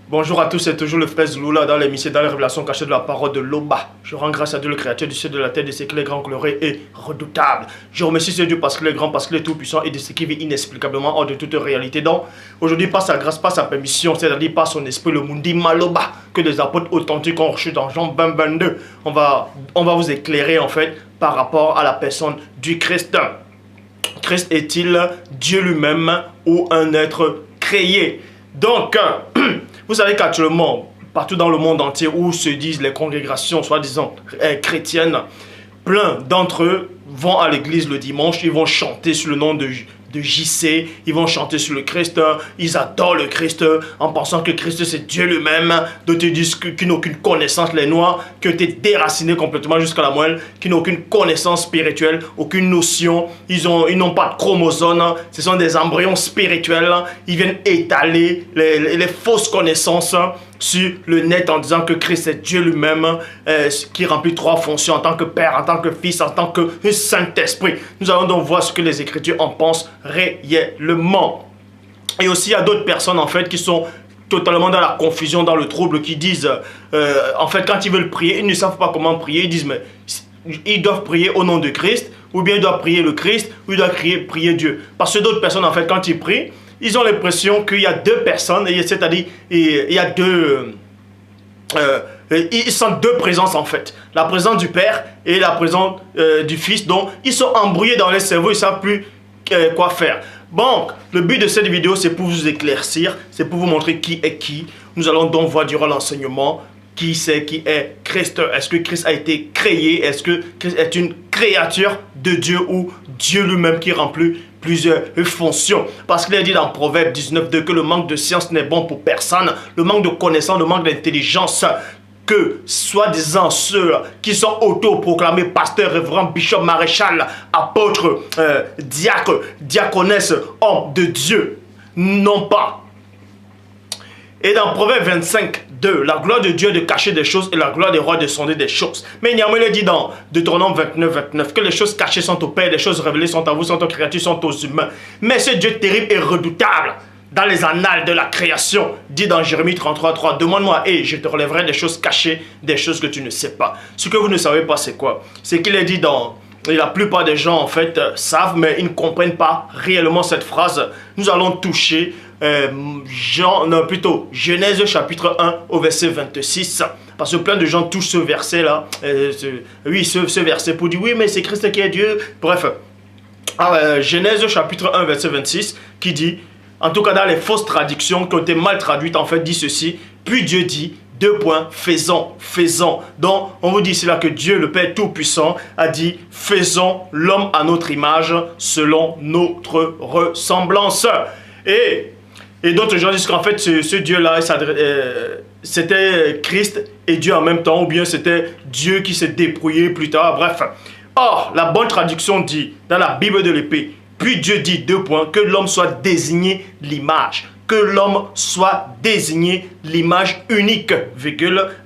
Bonjour à tous, c'est toujours le frère Zouloula dans l'émission, dans les révélations cachées de la parole de l'Oba. Je rends grâce à Dieu, le créateur du ciel de la terre, de ce qu'il est grand, glorieux et redoutable. Je remercie ce Dieu parce qu'il est grand, parce qu'il est tout puissant et de ce qui vit inexplicablement hors de toute réalité. Donc, aujourd'hui, par sa grâce, par sa permission, c'est-à-dire par son esprit, le Mundi Maloba, que les apôtres authentiques ont reçu dans Jean 20-22, on va vous éclairer en fait par rapport à la personne du Christ. Christ est-il Dieu lui-même ou un être créé? Donc, vous savez qu'actuellement, partout dans le monde entier où se disent les congrégations, soi-disant chrétiennes, plein d'entre eux vont à l'église le dimanche, ils vont chanter sur le nom de JC, ils vont chanter sur le Christ, ils adorent le Christ en pensant que Christ c'est Dieu lui-même. D'autres disent qu'ils n'ont aucune connaissance, les noirs, qui ont été déracinés complètement jusqu'à la moelle, qui n'ont aucune connaissance spirituelle, aucune notion, ils n'ont pas de chromosomes, ce sont des embryons spirituels, ils viennent étaler les fausses connaissances sur le net en disant que Christ est Dieu lui-même, qui remplit trois fonctions en tant que Père, en tant que Fils, en tant que Saint-Esprit. Nous allons donc voir ce que les Écritures en pensent réellement. Et aussi, il y a d'autres personnes en fait qui sont totalement dans la confusion, dans le trouble, qui disent, en fait, quand ils veulent prier, ils ne savent pas comment prier, ils disent, mais ils doivent prier au nom de Christ, ou bien ils doivent prier le Christ, ou ils doivent prier Dieu. Parce que d'autres personnes, en fait, quand ils prient, ils ont l'impression qu'il y a deux personnes, c'est-à-dire il y a deux... ils sentent deux présences en fait. La présence du Père et la présence du Fils. Donc, ils sont embrouillés dans les cerveaux, ils ne savent plus quoi faire. Donc, le but de cette vidéo, c'est pour vous éclaircir, c'est pour vous montrer qui est qui. Nous allons donc voir durant l'enseignement qui c'est qui est Christ. Est-ce que Christ a été créé? Est-ce que Christ est une créature de Dieu ou Dieu lui-même qui remplit plusieurs fonctions? Parce qu'il est dit dans Proverbe 19:2 que le manque de science n'est bon pour personne. Le manque de connaissance, le manque d'intelligence, que soi-disant ceux qui sont auto-proclamés pasteurs, révérends, bishops, maréchal, apôtres, diacres, diaconesses, hommes de Dieu, n'ont pas. Et dans Proverbe 25:2, la gloire de Dieu est de cacher des choses et la gloire des rois de sonder des choses. Mais néanmoins, il est dit dans Deutéronome 29:29 que les choses cachées sont au Père, les choses révélées sont à vous, sont aux créatures, sont aux humains. Mais ce Dieu terrible et redoutable, dans les annales de la création, dit dans Jérémie 33:3, demande-moi et je te relèverai des choses cachées, des choses que tu ne sais pas. Ce que vous ne savez pas, c'est quoi? C'est qu'il est dit dans... Et la plupart des gens, en fait, savent, mais ils ne comprennent pas réellement cette phrase. Nous allons toucher Genèse chapitre 1 au verset 26. Parce que plein de gens touchent ce verset-là. Ce verset pour dire, oui, mais c'est Christ qui est Dieu. Bref, Genèse chapitre 1, verset 26, qui dit, en tout cas dans les fausses traductions qui ont été mal traduites, en fait, dit ceci. Puis Dieu dit, faisons. Donc, on vous dit ici là que Dieu, le Père Tout-Puissant, a dit, faisons l'homme à notre image, selon notre ressemblance. Et d'autres gens disent qu'en fait, ce Dieu-là, c'était Christ et Dieu en même temps, ou bien c'était Dieu qui s'est débrouillé plus tard, bref. Or, la bonne traduction dit, dans la Bible de l'épée, puis Dieu dit, que l'homme soit désigné l'image. Que l'homme soit désigné l'image unique,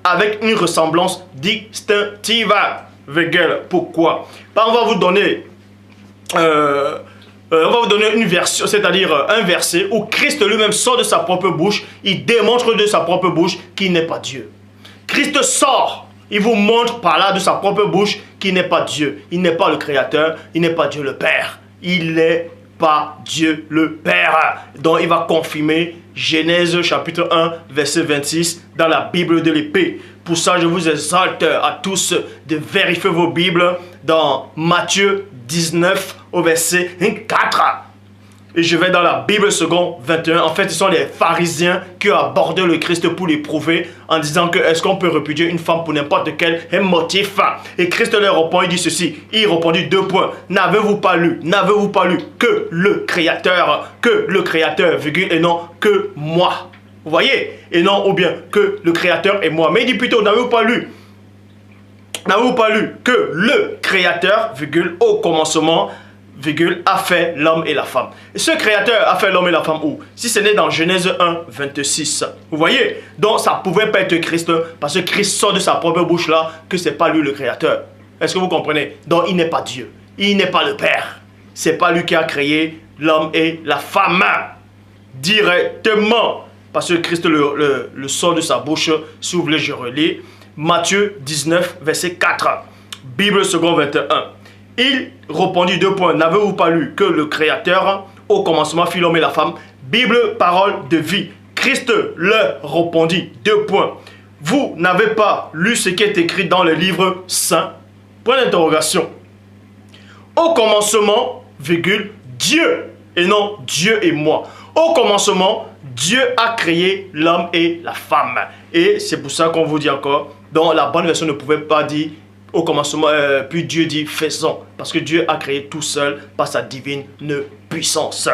avec une ressemblance distinctive, Pourquoi? On va vous donner une version, c'est-à-dire un verset où Christ lui-même sort de sa propre bouche, il démontre de sa propre bouche qu'il n'est pas Dieu. Christ sort, il vous montre par là de sa propre bouche qu'il n'est pas Dieu. Il n'est pas le Créateur, il n'est pas Dieu le Père. Il n'est pas Dieu le Père. Donc il va confirmer Genèse chapitre 1 verset 26 dans la Bible de l'épée. Pour ça je vous exhorte à tous de vérifier vos Bibles dans Matthieu 19 au verset 4. Et je vais dans la Bible seconde 21. En fait, ce sont les pharisiens qui ont abordé le Christ pour l'éprouver en disant que est-ce qu'on peut répudier une femme pour n'importe quel motif. Et Christ leur répond, il dit ceci. Il répondit N'avez-vous pas lu que le Créateur, et non que moi. Vous voyez? Et non, ou bien que le Créateur est moi. Mais il dit plutôt, n'avez-vous pas lu que le Créateur, au commencement, a fait l'homme et la femme. Et ce créateur a fait l'homme et la femme où? Si ce n'est dans Genèse 1, 26. Vous voyez? Donc ça ne pouvait pas être Christ parce que Christ sort de sa propre bouche là que ce n'est pas lui le créateur. Est-ce que vous comprenez? Donc il n'est pas Dieu. Il n'est pas le Père. Ce n'est pas lui qui a créé l'homme et la femme. Directement. parce que Christ le sort de sa bouche. Si vous voulez, je relis. Matthieu 19, verset 4. Bible second 21. Il répondit 2 points. N'avez-vous pas lu que le Créateur, au commencement, fit l'homme et la femme? Bible, parole de vie. Christ leur répondit 2 points. Vous n'avez pas lu ce qui est écrit dans le livre saint? Point d'interrogation. Au commencement, virgule, Dieu, et non Dieu et moi. Au commencement, Dieu a créé l'homme et la femme. Et c'est pour ça qu'on vous dit encore, dans la bonne version ne pouvait pas dire au commencement, puis Dieu dit faisons. Parce que Dieu a créé tout seul par sa divine puissance.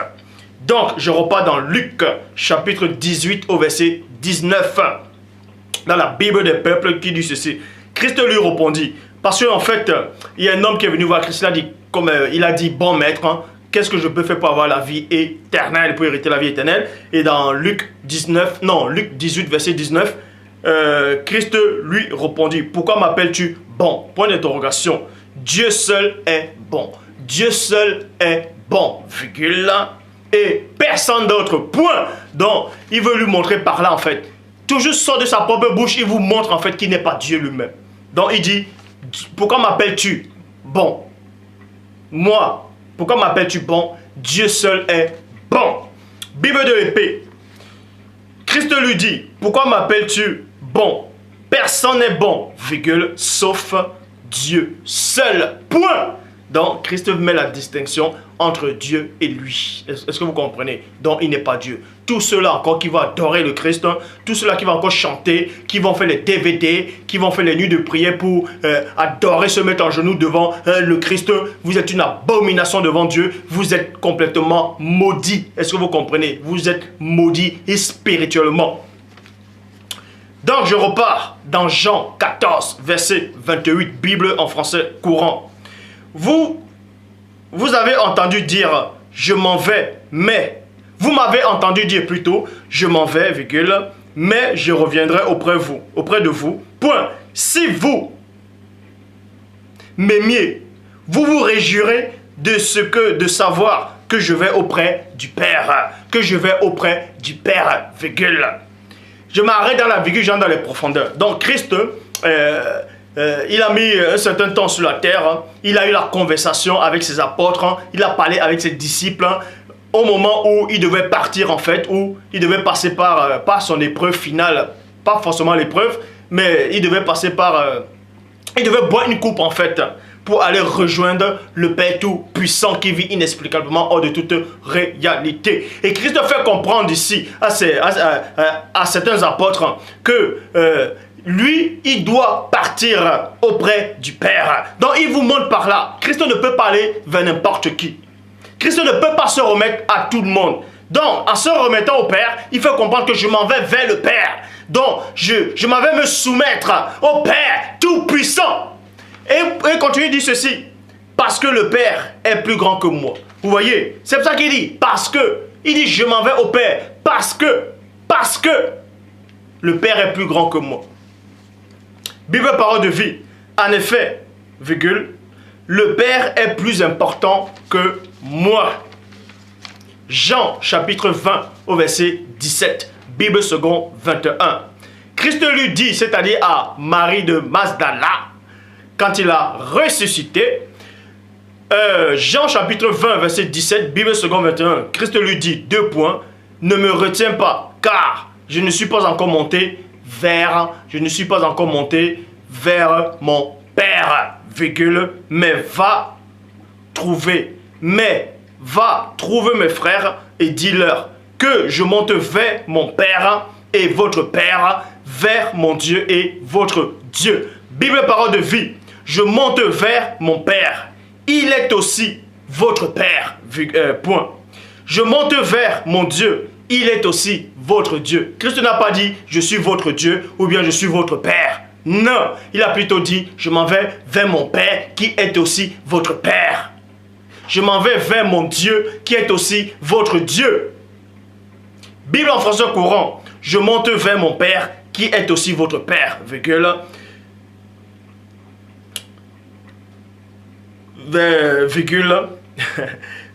Donc, je repars dans Luc, chapitre 18 au verset 19. Dans la Bible des peuples qui dit ceci. Christ lui répondit. Parce qu'en fait, il y a un homme qui est venu voir Christ. Il a dit, bon maître, hein, qu'est-ce que je peux faire pour avoir la vie éternelle, pour hériter la vie éternelle? Et dans Luc 18, verset 19, Christ lui répondit, pourquoi m'appelles-tu bon? Point d'interrogation. Dieu seul est bon. Dieu seul est bon, virgule, et personne d'autre, point. Donc, il veut lui montrer par là, en fait. Toujours sort de sa propre bouche, il vous montre, en fait, qu'il n'est pas Dieu lui-même. Donc, il dit, pourquoi m'appelles-tu bon? Moi, pourquoi m'appelles-tu bon? Dieu seul est bon. Bible de l'épée. Christ lui dit, pourquoi m'appelles-tu bon? Personne n'est bon, virgule, sauf Dieu seul, point. Donc, Christ met la distinction entre Dieu et lui. Est-ce que vous comprenez? Donc, il n'est pas Dieu. Tous ceux-là encore qui vont adorer le Christ, tous ceux-là qui vont encore chanter, qui vont faire les DVD, qui vont faire les nuits de prière pour adorer, se mettre en genoux devant le Christ, vous êtes une abomination devant Dieu. Vous êtes complètement maudits. Est-ce que vous comprenez? Vous êtes maudits et spirituellement. Donc, je repars dans Jean 14, verset 28, Bible en français courant. Vous avez entendu dire, je m'en vais, mais... Vous m'avez entendu dire plutôt, je m'en vais, virgule, mais je reviendrai auprès de vous. Point. Si vous m'aimiez, vous vous réjouirez de savoir que je vais auprès du Père. Que je vais auprès du Père, virgule. Je m'arrête dans la virgule, j'entre dans les profondeurs. Donc Christ... il a mis un certain temps sur la terre, il a eu la conversation avec ses apôtres, il a parlé avec ses disciples au moment où il devait partir en fait, où il devait passer par son épreuve finale, pas forcément l'épreuve, mais il devait passer il devait boire une coupe en fait, pour aller rejoindre le Père Tout-Puissant qui vit inexplicablement hors de toute réalité. Et Christ fait comprendre ici à certains apôtres que... lui, il doit partir auprès du Père. Donc, il vous montre par là. Christ ne peut pas aller vers n'importe qui. Christ ne peut pas se remettre à tout le monde. Donc, en se remettant au Père, il faut comprendre que je m'en vais vers le Père. Donc, je m'en vais me soumettre au Père Tout-Puissant. Et continue de dire ceci. Parce que le Père est plus grand que moi. Vous voyez? C'est pour ça qu'il dit. Parce que. Il dit, je m'en vais au Père. Parce que le Père est plus grand que moi. Bible parole de vie. En effet, virgule, le Père est plus important que moi. Jean chapitre 20 au verset 17. Bible second 21. Christ lui dit, c'est-à-dire à Marie de Magdala, quand il a ressuscité, Jean chapitre 20 verset 17, Bible second 21. Christ lui dit, 2 points, ne me retiens pas, car je ne suis pas encore monté vers mon Père, virgule, mais va trouver mes frères et dis-leur que je monte vers mon Père et votre Père, vers mon Dieu et votre Dieu. Bible parole de vie, je monte vers mon Père, il est aussi votre Père, point. Je monte vers mon Dieu, il est aussi votre Dieu. Christ n'a pas dit, je suis votre Dieu ou bien je suis votre Père. Non, il a plutôt dit, je m'en vais vers mon Père qui est aussi votre Père. Je m'en vais vers mon Dieu qui est aussi votre Dieu. Bible en français courant, je monte vers mon Père qui est aussi votre Père, virgule.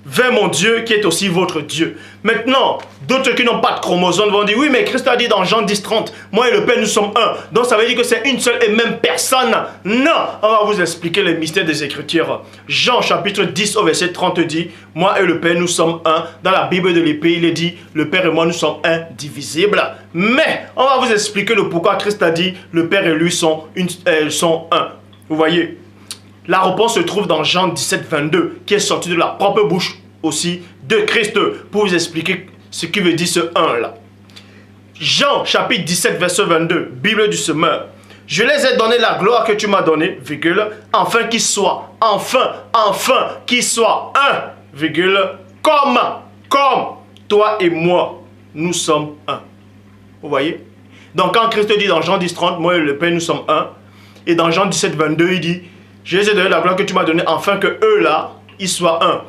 vers mon Dieu qui est aussi votre Dieu. Maintenant, d'autres qui n'ont pas de chromosomes vont dire, oui, mais Christ a dit dans Jean 10, 30, moi et le Père, nous sommes un. Donc ça veut dire que c'est une seule et même personne. Non, on va vous expliquer les mystères des Écritures. Jean chapitre 10 au verset 30 dit, moi et le Père, nous sommes un. Dans la Bible de l'épée, il est dit, le Père et moi, nous sommes indivisibles. Mais on va vous expliquer le pourquoi Christ a dit, le Père et lui sont un. Vous voyez, la réponse se trouve dans Jean 17, 22, qui est sorti de la propre bouche aussi de Christ, pour vous expliquer ce qui veut dire ce 1 là. Jean chapitre 17, verset 22, Bible du semeur. Je les ai donné la gloire que tu m'as donnée, virgule, enfin qu'ils soient, enfin qu'ils soient un, virgule, comme toi et moi, nous sommes un. Vous voyez? Donc quand Christ dit dans Jean 10, 30, moi et le Père, nous sommes un. Et dans Jean 17, 22, il dit, je les ai donné la gloire que tu m'as donnée, afin que eux là, ils soient un.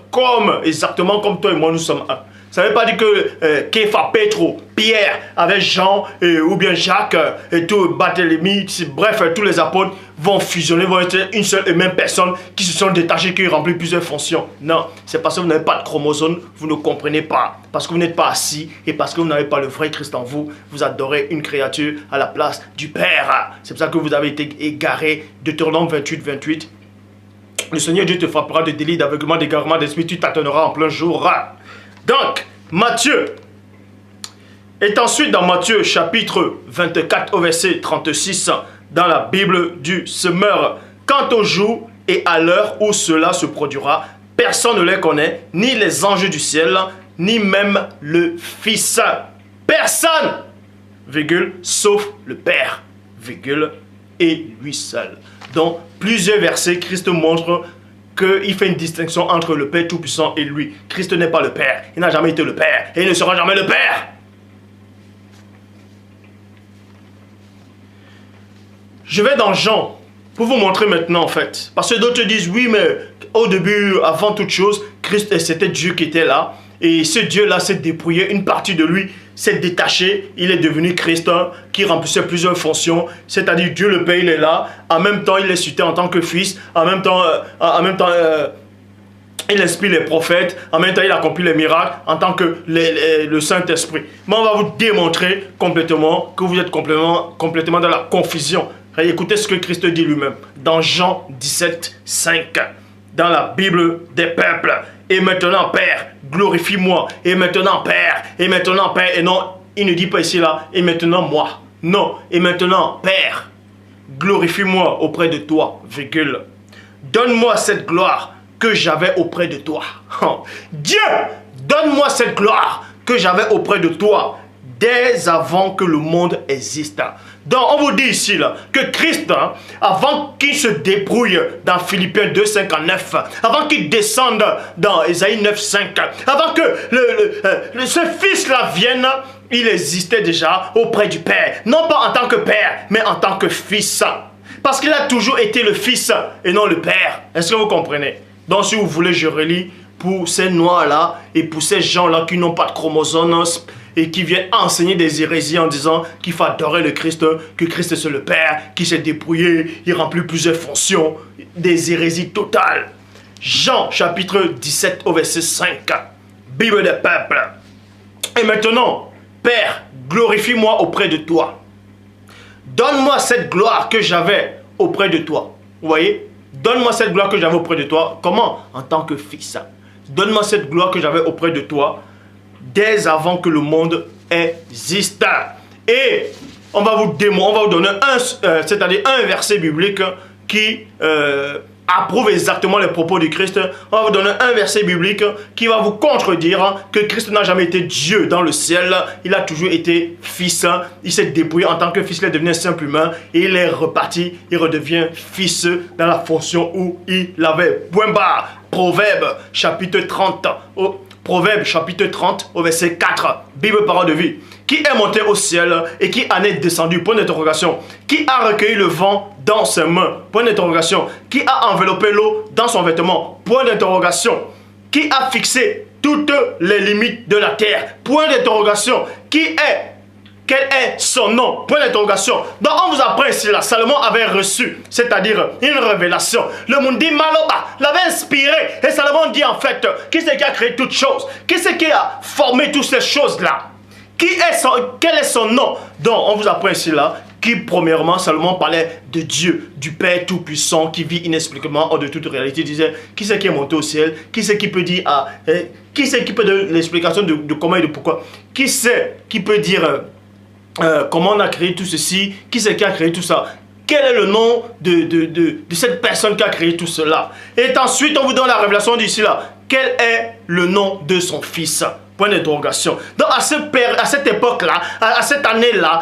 Exactement comme toi et moi, nous sommes un. Ça ne veut pas dire que Képha, Pétro, Pierre, avec Jean, ou bien Jacques, et tout, Barthélemy, bref, tous les apôtres vont fusionner, vont être une seule et même personne qui se sont détachés, qui remplissent plusieurs fonctions. Non, c'est parce que vous n'avez pas de chromosomes, vous ne comprenez pas. Parce que vous n'êtes pas assis et parce que vous n'avez pas le vrai Christ en vous, vous adorez une créature à la place du Père. C'est pour ça que vous avez été égarés. Deutéronome 28, 28. Le Seigneur Dieu te frappera de délit, d'aveuglement, d'égarement d'esprit, tu tâtonneras en plein jour. Donc, Matthieu est ensuite dans Matthieu chapitre 24 au verset 36 dans la Bible du semeur. Quant au jour et à l'heure où cela se produira, personne ne les connaît, ni les anges du ciel, ni même le Fils. Personne, virgule, sauf le Père, virgule, et lui seul. Donc, plusieurs versets, Christ montre qu'il fait une distinction entre le Père Tout-Puissant et lui. Christ n'est pas le Père. Il n'a jamais été le Père. Et il ne sera jamais le Père. Je vais dans Jean pour vous montrer maintenant en fait. Parce que d'autres disent, oui, mais au début, avant toute chose, Christ, c'était Dieu qui était là. Et ce Dieu-là s'est dépouillé, une partie de lui s'est détachée. Il est devenu Christ qui remplissait plusieurs fonctions. C'est-à-dire Dieu le Père, il est là. En même temps, il est cité en tant que fils. En même temps, il inspire les prophètes. En même temps, il accomplit les miracles en tant que le Saint-Esprit. Mais on va vous démontrer complètement que vous êtes complètement dans la confusion. Écoutez ce que Christ dit lui-même dans Jean 17, 5. Dans la Bible des peuples. Et maintenant, Père, glorifie-moi. Et maintenant, Père. Et maintenant, Père. Et non, il ne dit pas ici là. Et maintenant, moi. Non. Et maintenant, Père, glorifie-moi auprès de toi, virgule. Donne-moi cette gloire que j'avais auprès de toi. Dieu, donne-moi cette gloire que j'avais auprès de toi dès avant que le monde existe. Donc on vous dit ici là, que Christ, avant qu'il se débrouille dans Philippiens 2, 59, avant qu'il descende dans Ésaïe 9, 5, avant que ce fils-là vienne, il existait déjà auprès du Père. Non pas en tant que Père, mais en tant que Fils. Parce qu'il a toujours été le Fils et non le Père. Est-ce que vous comprenez? Donc si vous voulez, je relis pour ces noirs-là et pour ces gens-là qui n'ont pas de chromosomes et qui viennent enseigner des hérésies en disant qu'il faut adorer le Christ, que Christ c'est le Père, qui s'est débrouillé, il remplit plusieurs fonctions, des hérésies totales. Jean chapitre 17 au verset 5, Bible des peuples. Et maintenant, Père, glorifie-moi auprès de toi. Donne-moi cette gloire que j'avais auprès de toi. Vous voyez? Donne-moi cette gloire que j'avais auprès de toi. Comment? En tant que fils. Donne-moi cette gloire que j'avais auprès de toi dès avant que le monde existe. Et on va vous donner un verset biblique qui approuve exactement les propos du Christ. On va vous donner un verset biblique qui va vous contredire que Christ n'a jamais été Dieu dans le ciel. Il a toujours été fils. Il s'est dépouillé en tant que fils. Il est devenu un simple humain. Et il est reparti. Il redevient fils dans la fonction où il avait. Point barre. Proverbe chapitre 30. Proverbe chapitre 30 au verset 4. Bible parole de vie. Qui est monté au ciel et qui en est descendu? Point d'interrogation. Qui a recueilli le vent dans ses mains? Point d'interrogation. Qui a enveloppé l'eau dans son vêtement? Point d'interrogation. Qui a fixé toutes les limites de la terre? Point d'interrogation. Qui est Quel est son nom? Point d'interrogation. Donc on vous apprend ici là, Salomon avait reçu, c'est-à-dire une révélation. Le Mundi Maloba l'avait inspiré. Et Salomon dit en fait, qui c'est qui a créé toutes choses? Qui c'est qui a formé toutes ces choses-là? Quel est son nom? Donc on vous apprend ici là, qui premièrement, Salomon parlait de Dieu, du Père Tout-Puissant, qui vit inexplicablement hors de toute réalité. Il disait, qui c'est qui est monté au ciel? Qui c'est qui peut dire, qui c'est qui peut donner l'explication de comment et de pourquoi? Qui c'est qui peut dire comment on a créé tout ceci? Qui c'est qui a créé tout ça? Quel est le nom de cette personne qui a créé tout cela? Et ensuite, on vous donne la révélation d'ici là. Quel est le nom de son fils? Point d'interrogation. Donc à cette époque-là, à cette année-là,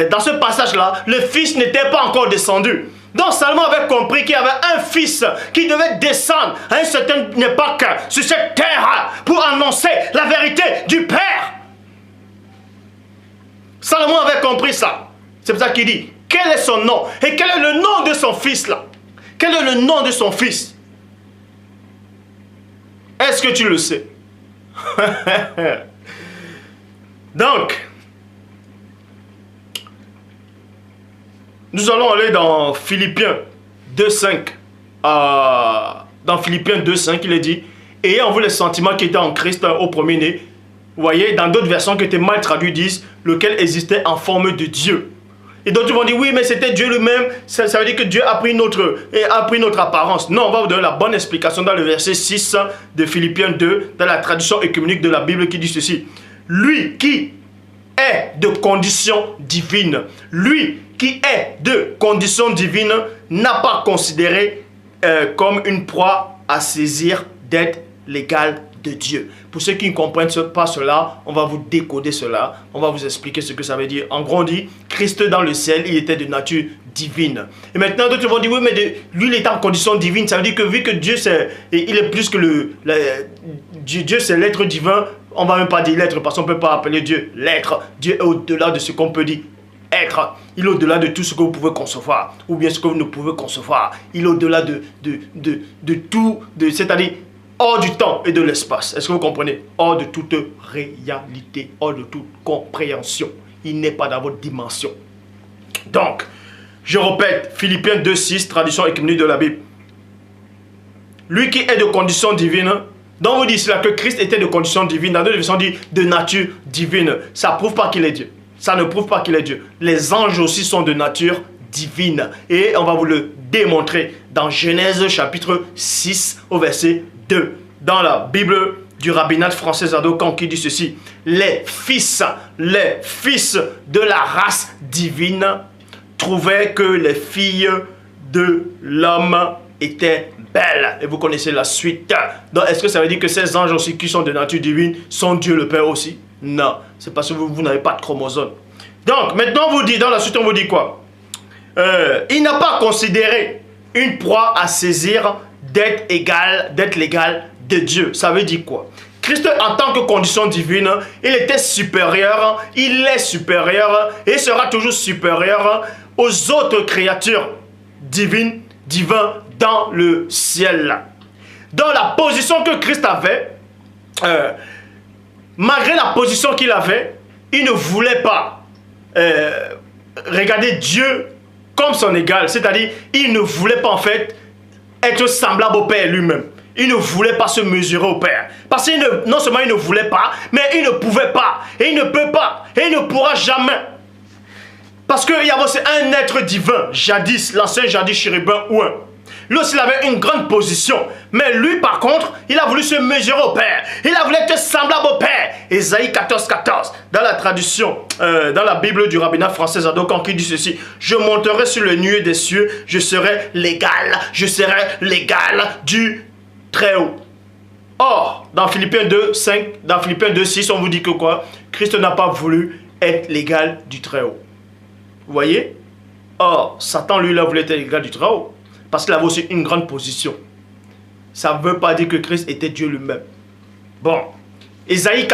dans ce passage-là, le fils n'était pas encore descendu. Donc Salomon avait compris qu'il y avait un fils qui devait descendre à une certaine époque sur cette terre pour annoncer la vérité du Père. Salomon avait compris ça. C'est pour ça qu'il dit, quel est son nom? Et quel est le nom de son fils là? Quel est le nom de son fils? Est-ce que tu le sais? Donc, nous allons aller dans Philippiens 2.5. Dans Philippiens 2.5, il est dit, ayant-vous les sentiments qui étaient en Christ au premier-né. Vous voyez, dans d'autres versions qui étaient mal traduites, disent, lequel existait en forme de Dieu. Et d'autres vont dire, oui, mais c'était Dieu lui-même. Ça veut dire que Dieu a pris notre apparence. Non, on va vous donner la bonne explication dans le verset 6 de Philippiens 2, dans la traduction œcuménique de la Bible qui dit ceci. Lui qui est de condition divine, lui qui est de condition divine, n'a pas considéré comme une proie à saisir d'être l'égal de Dieu. Pour ceux qui ne comprennent pas cela, on va vous décoder cela, on va vous expliquer ce que ça veut dire. En gros, on dit, Christ dans le ciel, il était de nature divine. Et maintenant, d'autres vont dire, oui, mais lui, il est en condition divine. Ça veut dire que vu que Dieu, il est plus que Dieu, c'est l'être divin, on ne va même pas dire l'être, parce qu'on ne peut pas appeler Dieu l'être. Dieu est au-delà de ce qu'on peut dire être. Il est au-delà de tout ce que vous pouvez concevoir, ou bien ce que vous ne pouvez concevoir. Il est au-delà de tout, c'est-à-dire hors du temps et de l'espace. Est-ce que vous comprenez? Hors de toute réalité, hors de toute compréhension. Il n'est pas dans votre dimension. Donc, je répète, Philippiens 2.6, traduction œcuménique de la Bible. Lui qui est de condition divine, donc vous dites là que Christ était de condition divine, dans d'autres versions dit de nature divine. Ça ne prouve pas qu'il est Dieu. Ça ne prouve pas qu'il est Dieu. Les anges aussi sont de nature divine. Et on va vous le démontrer dans Genèse chapitre 6 au verset 2. Dans la Bible du rabbinat français Adokan qui dit ceci. Les fils de la race divine trouvaient que les filles de l'homme étaient belles. Et vous connaissez la suite. Donc est-ce que ça veut dire que ces anges aussi qui sont de nature divine sont Dieu le Père aussi? Non. C'est parce que vous n'avez pas de chromosomes. Donc maintenant on vous dit, dans la suite on vous dit quoi? Il n'a pas considéré une proie à saisir d'être l'égal de Dieu. Ça veut dire quoi? Christ en tant que condition divine, il était supérieur, il est supérieur et sera toujours supérieur aux autres créatures divines dans le ciel. Dans la position que Christ avait, malgré la position qu'il avait, il ne voulait pas regarder Dieu comme son égal, c'est-à-dire il ne voulait pas en fait être semblable au Père lui-même. Il ne voulait pas se mesurer au Père. Parce que non seulement il ne voulait pas, mais il ne pouvait pas, et il ne peut pas, et il ne pourra jamais. Parce qu'il y avait aussi un être divin, jadis, l'ancien jadis chérubin ouin. Lui aussi, il avait une grande position. Mais lui, par contre, il a voulu se mesurer au Père. Il a voulu être semblable au Père. Ésaïe 14.14, dans la traduction, dans la Bible du rabbinat français Adokan, qui dit ceci. Je monterai sur le nuée des cieux, je serai l'égal du Très-Haut. Or, dans Philippiens 2.5, dans Philippiens 2.6, on vous dit que quoi? Christ n'a pas voulu être l'égal du Très-Haut. Vous voyez? Or, Satan, lui, il a voulu être l'égal du Très-Haut. Parce qu'il avait aussi une grande position. Ça ne veut pas dire que Christ était Dieu lui-même. Bon, Ésaïe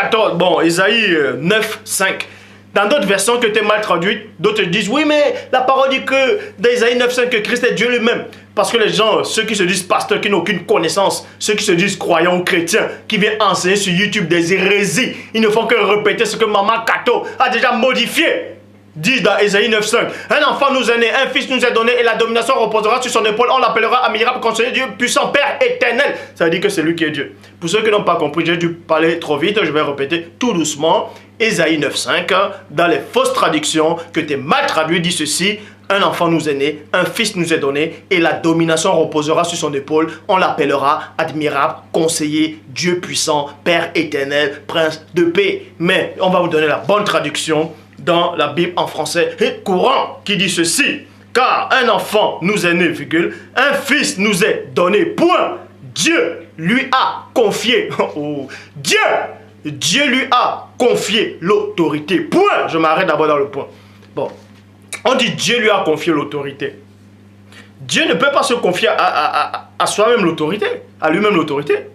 9, 5. Dans d'autres versions que tu es mal traduites, d'autres disent, oui, mais la parole dit que dans Isaïe 9:5 que Christ est Dieu lui-même. Parce que les gens, ceux qui se disent pasteurs, qui n'ont aucune connaissance, ceux qui se disent croyants ou chrétiens, qui viennent enseigner sur YouTube des hérésies, ils ne font que répéter ce que Maman Kato a déjà modifié. Dit dans Isaïe 9:5, un enfant nous est né, un fils nous est donné et la domination reposera sur son épaule. On l'appellera admirable conseiller, Dieu puissant, Père éternel. Ça veut dire que c'est lui qui est Dieu. Pour ceux qui n'ont pas compris, j'ai dû parler trop vite, je vais répéter tout doucement. Isaïe 9:5, dans les fausses traductions que tu es mal traduit, dit ceci: un enfant nous est né, un fils nous est donné et la domination reposera sur son épaule. On l'appellera admirable, conseiller, Dieu puissant, Père éternel, prince de paix. Mais on va vous donner la bonne traduction dans la Bible en français courant qui dit ceci: car un enfant nous est né, virgule, un fils nous est donné, point. Dieu lui a confié, Dieu lui a confié l'autorité, point. Je m'arrête d'abord dans le point. Bon, on dit Dieu lui a confié l'autorité. Dieu ne peut pas se confier à soi-même l'autorité, à lui-même l'autorité.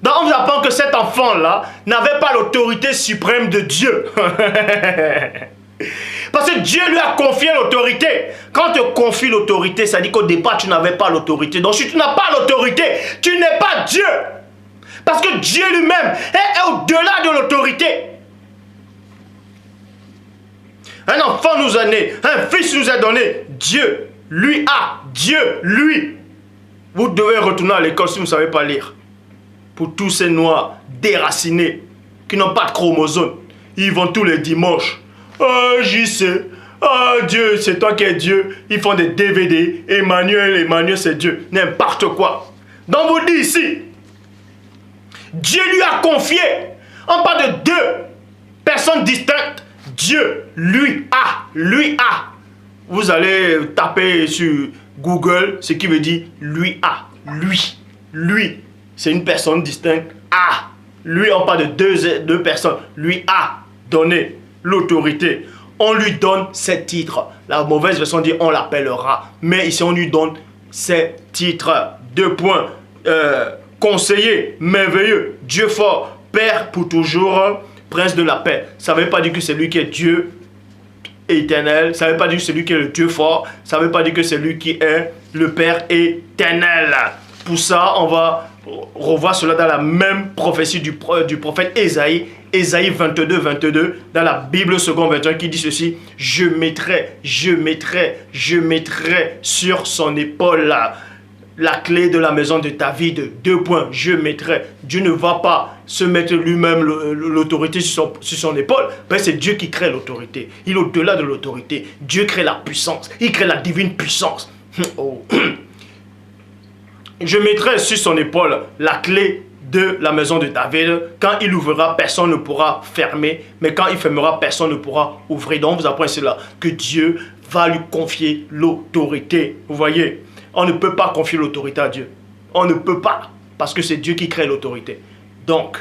Donc on vous apprend que cet enfant-là n'avait pas l'autorité suprême de Dieu. Parce que Dieu lui a confié l'autorité. Quand tu confies l'autorité, ça dit qu'au départ tu n'avais pas l'autorité. Donc si tu n'as pas l'autorité, tu n'es pas Dieu. Parce que Dieu lui-même est au-delà de l'autorité. Un enfant nous est né, un fils nous est donné. Dieu, lui. Vous devez retourner à l'école si vous ne savez pas lire. Pour tous ces noirs déracinés qui n'ont pas de chromosomes, ils vont tous les dimanches. Oh, j'y sais. Oh Dieu, c'est toi qui es Dieu. Ils font des DVD. Emmanuel, c'est Dieu. N'importe quoi. Donc vous dites ici, Dieu lui a confié. On parle de deux personnes distinctes. Dieu lui a. Vous allez taper sur Google ce qui veut dire lui a. Lui. C'est une personne distincte. Lui, on parle de deux personnes. Lui a donné l'autorité. On lui donne ses titres. La mauvaise version dit on l'appellera. Mais ici, on lui donne ses titres. 2 points. Conseiller, merveilleux, Dieu fort, Père pour toujours, Prince de la paix. Ça ne veut pas dire que c'est lui qui est Dieu éternel. Ça ne veut pas dire que c'est lui qui est le Dieu fort. Ça ne veut pas dire que c'est lui qui est le Père éternel. Pour ça, on va revoir cela dans la même prophétie du prophète Ésaïe. Ésaïe 22, dans la Bible seconde 21, qui dit ceci: je mettrai sur son épaule la clé de la maison de David. 2 points, je mettrai. Dieu ne va pas se mettre lui-même l'autorité sur son épaule. C'est Dieu qui crée l'autorité. Il est au-delà de l'autorité. Dieu crée la puissance. Il crée la divine puissance. Je mettrai sur son épaule la clé de la maison de David. Quand il ouvrira, personne ne pourra fermer. Mais quand il fermera, personne ne pourra ouvrir. Donc, on vous apprend cela, que Dieu va lui confier l'autorité. Vous voyez, on ne peut pas confier l'autorité à Dieu. On ne peut pas, parce que c'est Dieu qui crée l'autorité. Donc,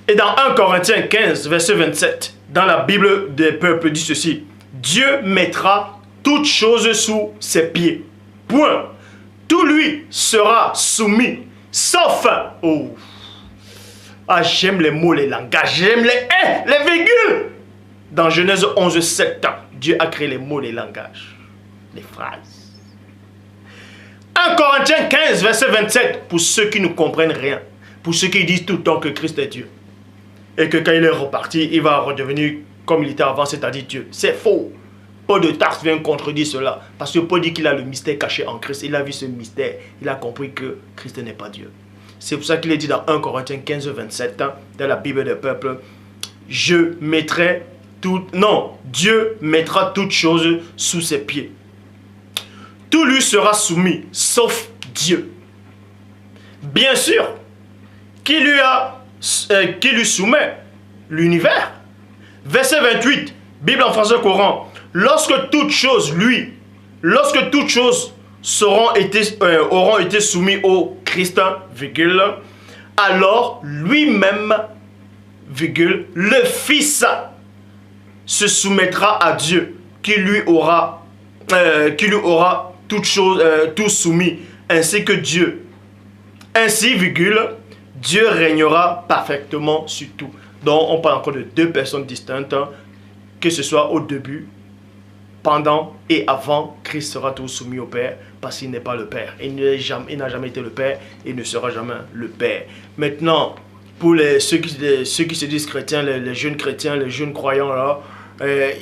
et dans 1 Corinthiens 15, verset 27, dans la Bible des peuples, dit ceci: Dieu mettra toutes choses sous ses pieds. Point. Tout lui sera soumis, sauf... j'aime les mots, les langages, j'aime les virgules. Dans Genèse 11, 7, Dieu a créé les mots, les langages, les phrases. 1 Corinthiens 15, verset 27, pour ceux qui ne comprennent rien, pour ceux qui disent tout le temps que Christ est Dieu, et que quand il est reparti, il va redevenir comme il était avant, c'est-à-dire Dieu. C'est faux. Paul de Tarse vient contredire cela, parce que Paul dit qu'il a le mystère caché en Christ. Il a vu ce mystère, il a compris que Christ n'est pas Dieu. C'est pour ça qu'il est dit dans 1 Corinthiens 15, 27, dans la Bible des peuples: je mettrai tout... Non, Dieu mettra toutes choses sous ses pieds. Tout lui sera soumis, sauf Dieu. Bien sûr, qui lui soumet l'univers. Verset 28, Bible en français courant: lorsque toutes choses auront été soumises au Christ, virgule, alors lui-même, virgule, le Fils se soumettra à Dieu, qui lui aura toutes choses, tout soumis, ainsi que Dieu. Ainsi, virgule, Dieu régnera parfaitement sur tout. Donc on parle encore de deux personnes distinctes, que ce soit au début, pendant et avant. Christ sera tout soumis au Père parce qu'il n'est pas le Père. Il n'a jamais été le Père et ne sera jamais le Père. Maintenant, pour ceux qui se disent chrétiens, les jeunes chrétiens, les jeunes croyants là,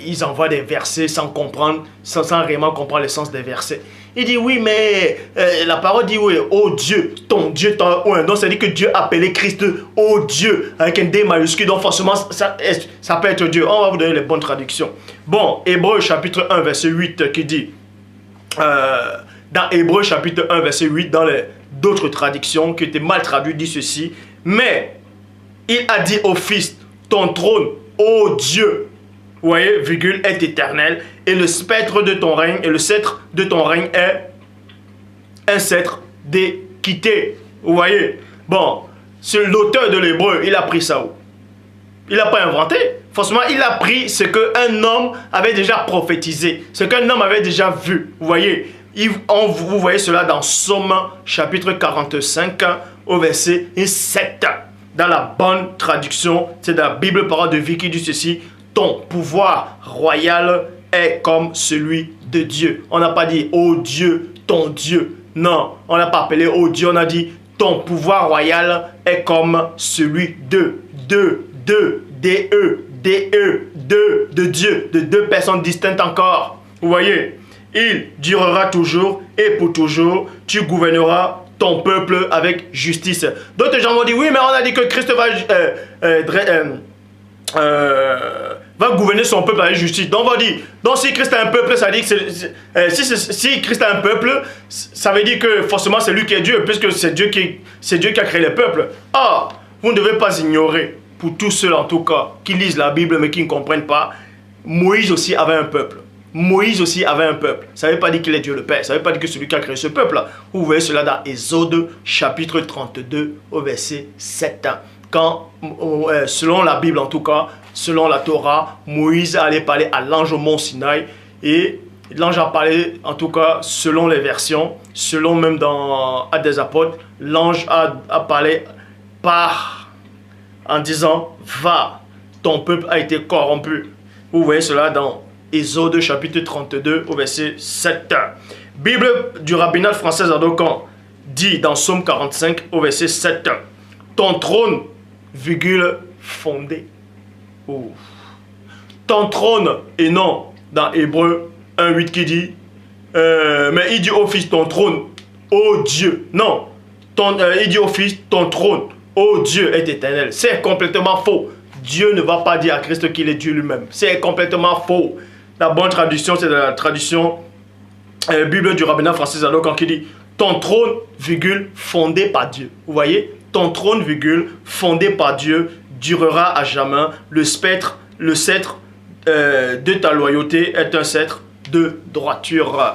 ils envoient des versets sans comprendre, sans réellement comprendre le sens des versets. Il dit oui, mais la parole dit oui, oh Dieu, ton Dieu, ton... Ouais, donc ça dit que Dieu a appelé Christ oh Dieu, avec un D majuscule, donc forcément ça peut être Dieu. On va vous donner les bonnes traductions. Bon, Hébreux chapitre 1 verset 8 qui dit, dans Hébreux chapitre 1 verset 8, dans d'autres traductions qui étaient mal traduites, dit ceci, mais il a dit au Fils, ton trône, ô Dieu, vous voyez, virgule, est éternel, et le sceptre de ton règne, et le sceptre de ton règne est un sceptre d'équité. Vous voyez, bon, c'est l'auteur de l'hébreu, il a pris ça où? Il n'a pas inventé. Forcément, il a pris ce qu'un homme avait déjà prophétisé, ce qu'un homme avait déjà vu. Vous voyez, vous voyez cela dans Somme chapitre 45 au verset 7. Dans la bonne traduction, c'est dans la Bible Parole de vie qui dit ceci, ton pouvoir royal est comme celui de Dieu. On n'a pas dit, oh Dieu, ton Dieu. Non, on n'a pas appelé, oh Dieu, on a dit, ton pouvoir royal est comme celui de Dieu, de Dieu, de deux personnes distinctes encore. Vous voyez, il durera toujours et pour toujours, tu gouverneras ton peuple avec justice. D'autres gens vont dire, oui, mais on a dit que Christ va gouverner son peuple avec justice. Donc on va dire, donc si Christ a un peuple, ça dit que si Christ a un peuple, ça veut dire que forcément c'est lui qui est Dieu, puisque c'est Dieu qui a créé le peuple. Or, vous ne devez pas ignorer, pour tous ceux en tout cas qui lisent la Bible mais qui ne comprennent pas, Moïse aussi avait un peuple. Moïse aussi avait un peuple. Ça ne veut pas dire qu'il est Dieu le Père. Ça ne veut pas dire que celui qui a créé ce peuple. Vous voyez cela dans Exode chapitre 32 au verset 7. Quand, selon la Bible en tout cas, selon la Torah, Moïse allait parler à l'ange au mont Sinaï. Et l'ange a parlé, en tout cas, selon les versions, selon même dans Actes des Apôtres, l'ange a parlé en disant, va, ton peuple a été corrompu. Vous voyez cela dans Exode chapitre 32 au verset 7. Bible du rabbinat français Zadokan dit dans Somme 45 au verset 7. Ton trône, virgule, fondé. Oh. Ton trône, et non dans Hébreux 1.8 qui dit, mais il dit au Fils ton trône, ô Dieu. Non, il dit au Fils ton trône, ô Dieu est éternel. C'est complètement faux. Dieu ne va pas dire à Christ qu'il est Dieu lui-même. C'est complètement faux. La bonne traduction, c'est la traduction Bible du rabbinat français Zadokan qui dit ton trône, virgule, fondé par Dieu. Vous voyez, ton trône, virgule, fondé par Dieu, durera à jamais. Le sceptre de ta loyauté est un sceptre de droiture.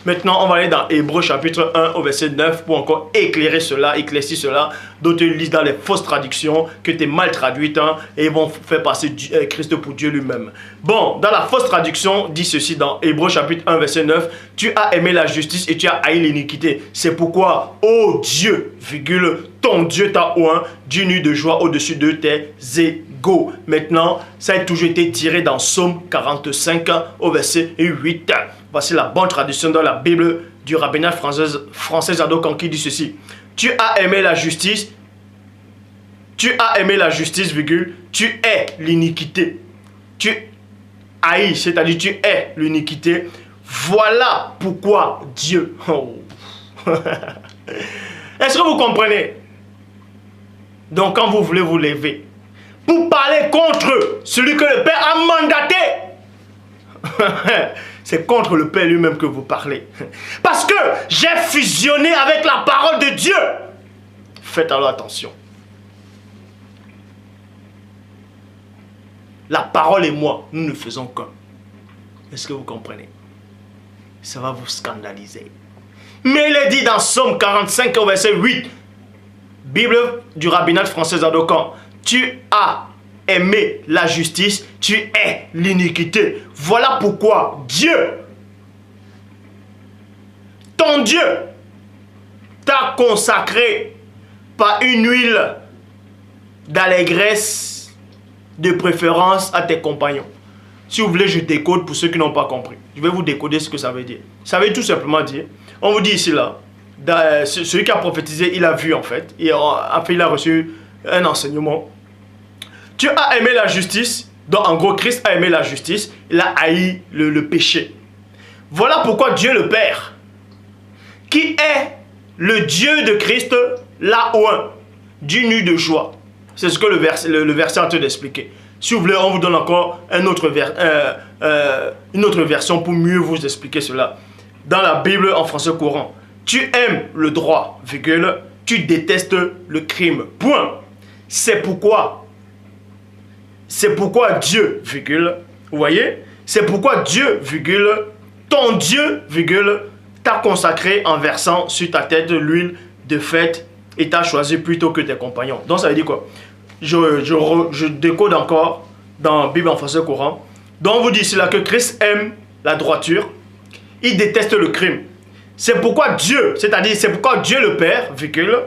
Maintenant, on va aller dans Hébreux chapitre 1 au verset 9 pour encore éclaircir cela. D'autres lisent dans les fausses traductions qui étaient mal traduites et ils vont faire passer Christ pour Dieu lui-même. Bon, dans la fausse traduction, dit ceci dans Hébreux chapitre 1 verset 9. Tu as aimé la justice et tu as haï l'iniquité. C'est pourquoi, ô Dieu, virgule, ton Dieu t'a oint d'une nuit de joie au-dessus de tes égaux. Maintenant, ça a toujours été tiré dans Psaume 45 au verset 8. Voici la bonne traduction dans la Bible du rabbinat français Zadokan qui dit ceci. Tu as aimé la justice, virgule, tu hais l'iniquité. Tu haïs, c'est-à-dire tu hais l'iniquité. Voilà pourquoi Dieu... Oh. Est-ce que vous comprenez? Donc quand vous voulez vous lever pour parler contre celui que le Père a mandaté, c'est contre le Père lui-même que vous parlez. Parce que j'ai fusionné avec la parole de Dieu. Faites alors attention. La parole et moi, nous ne faisons qu'un. Est-ce que vous comprenez? Ça va vous scandaliser. Mais il est dit dans Psaume 45 au verset 8, Bible du rabbinat français Zadokan, tu as aimé la justice, tu hais l'iniquité. Voilà pourquoi Dieu, ton Dieu, t'a consacré par une huile d'allégresse, de préférence à tes compagnons. Si vous voulez, je décode pour ceux qui n'ont pas compris. Je vais vous décoder ce que ça veut dire. Ça veut tout simplement dire, on vous dit ici là, celui qui a prophétisé, il a vu en fait, et après il a reçu un enseignement. Tu as aimé la justice, donc en gros Christ a aimé la justice, il a haï le péché. Voilà pourquoi Dieu le Père, qui est le Dieu de Christ, l'a oint du nu de joie. C'est ce que le verset est en train d'expliquer. Si vous voulez, on vous donne encore une autre version pour mieux vous expliquer cela. Dans la Bible en français courant, tu aimes le droit, virgule, tu détestes le crime. Point. C'est pourquoi Dieu, virgule, vous voyez, c'est pourquoi Dieu, virgule, ton Dieu, virgule, t'a consacré en versant sur ta tête l'huile de fête et t'a choisi plutôt que tes compagnons. Donc ça veut dire quoi? Je décode encore dans la Bible en français courant. Donc on vous dit ici là que Christ aime la droiture, il déteste le crime. C'est pourquoi Dieu, c'est-à-dire c'est pourquoi Dieu le Père, virgule,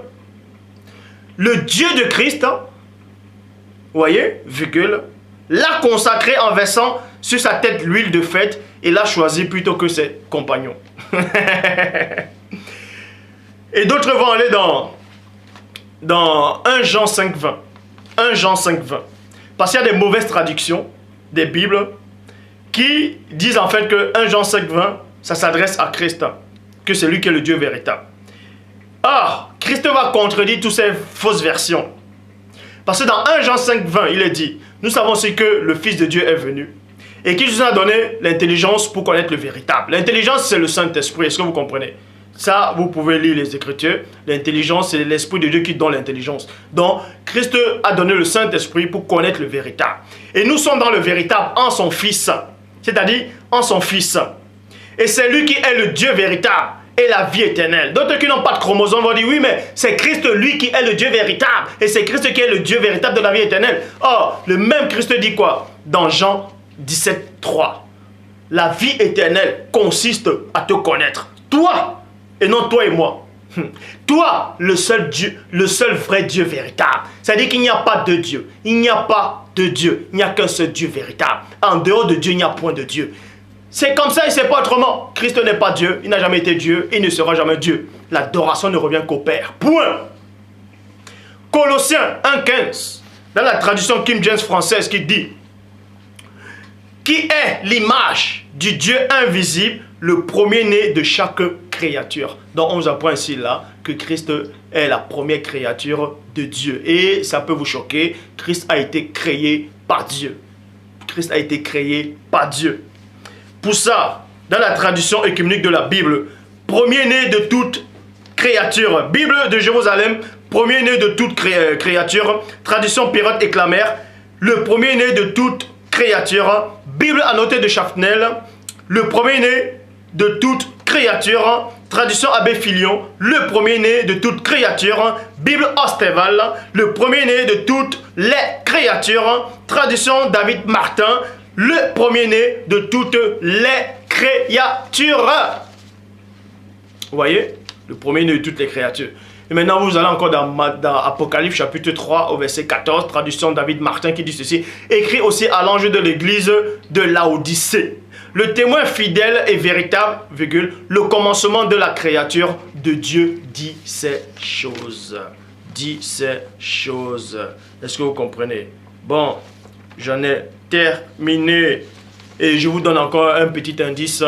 le Dieu de Christ, vous voyez, virgule, l'a consacré en versant sur sa tête l'huile de fête et l'a choisi plutôt que ses compagnons. Et d'autres vont aller dans 1 Jean 5,20. 1 Jean 5,20. Parce qu'il y a des mauvaises traductions des Bibles qui disent en fait que 1 Jean 5,20, ça s'adresse à Christ, que c'est lui qui est le Dieu véritable. Or, Christ va contredire toutes ces fausses versions. Parce que dans 1 Jean 5,20, il est dit, nous savons aussi que le Fils de Dieu est venu et qu'il nous a donné l'intelligence pour connaître le véritable. L'intelligence, c'est le Saint-Esprit, est-ce que vous comprenez? Ça, vous pouvez lire les Écritures. L'intelligence, c'est l'Esprit de Dieu qui donne l'intelligence. Donc, Christ a donné le Saint-Esprit pour connaître le véritable. Et nous sommes dans le véritable en son Fils. C'est-à-dire en son Fils. Et c'est lui qui est le Dieu véritable et la vie éternelle. D'autres qui n'ont pas de chromosomes vont dire, oui, mais c'est Christ lui qui est le Dieu véritable. Et c'est Christ qui est le Dieu véritable de la vie éternelle. Or, le même Christ dit quoi? Dans Jean 17,3. La vie éternelle consiste à te connaître. Toi, et non toi et moi. Toi, le seul Dieu, le seul vrai Dieu véritable. C'est-à-dire qu'il n'y a pas de Dieu. Il n'y a pas de Dieu. Il n'y a qu'un seul Dieu véritable. En dehors de Dieu, il n'y a point de Dieu. C'est comme ça et c'est pas autrement. Christ n'est pas Dieu. Il n'a jamais été Dieu. Il ne sera jamais Dieu. L'adoration ne revient qu'au Père. Point. Colossiens 1,15. Dans la traduction King James française qui dit, qui est l'image du Dieu invisible, le premier-né de chaque créature. Donc on vous apprend ici là que Christ est la première créature de Dieu. Et ça peut vous choquer, Christ a été créé par Dieu. Christ a été créé par Dieu. Pour ça, dans la traduction œcuménique de la Bible, premier-né de toute créature. Bible de Jérusalem, premier-né de toute créature. Traduction Pérote et Clamère, le premier-né de toute créature. Bible annotée de Chafnel, le premier-né de toute créature. Traduction Abbé Filion, le premier-né de toute créature. Bible Osteval, le premier-né de toutes les créatures. Traduction David Martin, le premier-né de toutes les créatures. Vous voyez? Le premier-né de toutes les créatures. Et maintenant, vous allez encore dans Apocalypse chapitre 3 au verset 14, traduction David Martin qui dit ceci. Écrit aussi à l'ange de l'église de Laodicée. Le témoin fidèle et véritable, virgule, le commencement de la créature de Dieu dit ces choses. Dit ces choses. Est-ce que vous comprenez? Bon, j'en ai terminé. Et je vous donne encore un petit indice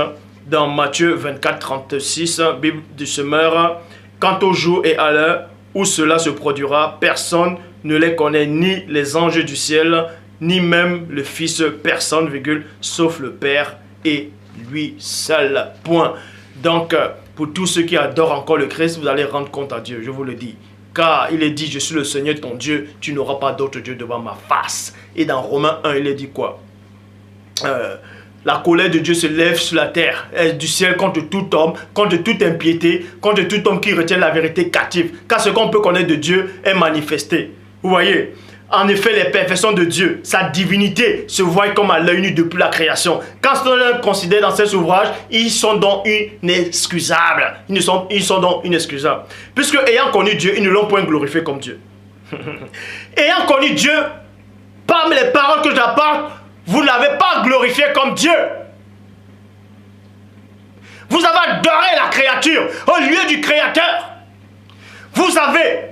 dans Matthieu 24, 36, Bible du semeur. Quant au jour et à l'heure où cela se produira, personne ne les connaît, ni les anges du ciel, ni même le Fils, personne, virgule, sauf le Père et lui seul. Point. Donc, pour tous ceux qui adorent encore le Christ, vous allez rendre compte à Dieu, je vous le dis. Car il est dit, je suis le Seigneur ton Dieu, tu n'auras pas d'autre Dieu devant ma face. Et dans Romains 1, il est dit quoi? La colère de Dieu se lève sur la terre, du ciel contre tout homme, contre toute impiété, contre tout homme qui retient la vérité captive. Car ce qu'on peut connaître de Dieu est manifesté. Vous voyez? En effet, les perfections de Dieu, sa divinité, se voient comme à l'œil nu depuis la création. Quand on les considère dans ces ouvrages, ils sont donc inexcusables. Ils sont donc inexcusables. Puisque ayant connu Dieu, ils ne l'ont point glorifié comme Dieu. Ayant connu Dieu, parmi les paroles que j'apporte, vous ne l'avez pas glorifié comme Dieu. Vous avez adoré la créature au lieu du Créateur. Vous avez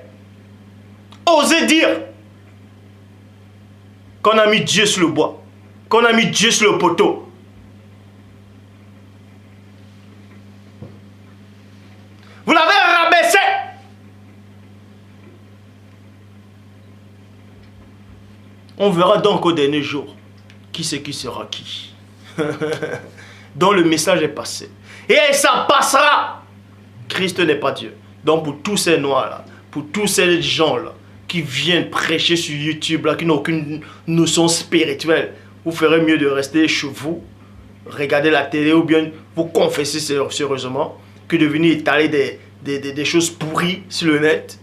osé dire qu'on a mis Dieu sur le bois, qu'on a mis Dieu sur le poteau. Vous l'avez rabaissé. On verra donc au dernier jour qui c'est qui sera qui. Donc le message est passé. Et ça passera. Christ n'est pas Dieu. Donc pour tous ces noirs-là, pour tous ces gens-là qui viennent prêcher sur YouTube, là, qui n'ont aucune notion spirituelle, vous ferez mieux de rester chez vous, regarder la télé ou bien vous confesser sérieusement que de venir étaler des choses pourries sur le net.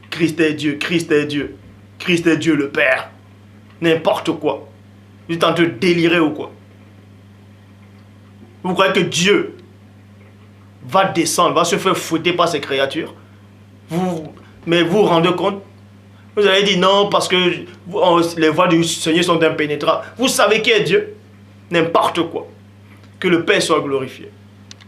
Christ est Dieu, Christ est Dieu, Christ est Dieu le Père. N'importe quoi. Vous êtes en train de délirer ou quoi? Vous croyez que Dieu va descendre, va se faire fouetter par ses créatures? Mais vous vous rendez compte? Vous avez dit non parce que les voies du Seigneur sont impénétrables. Vous savez qui est Dieu? N'importe quoi. Que le Père soit glorifié.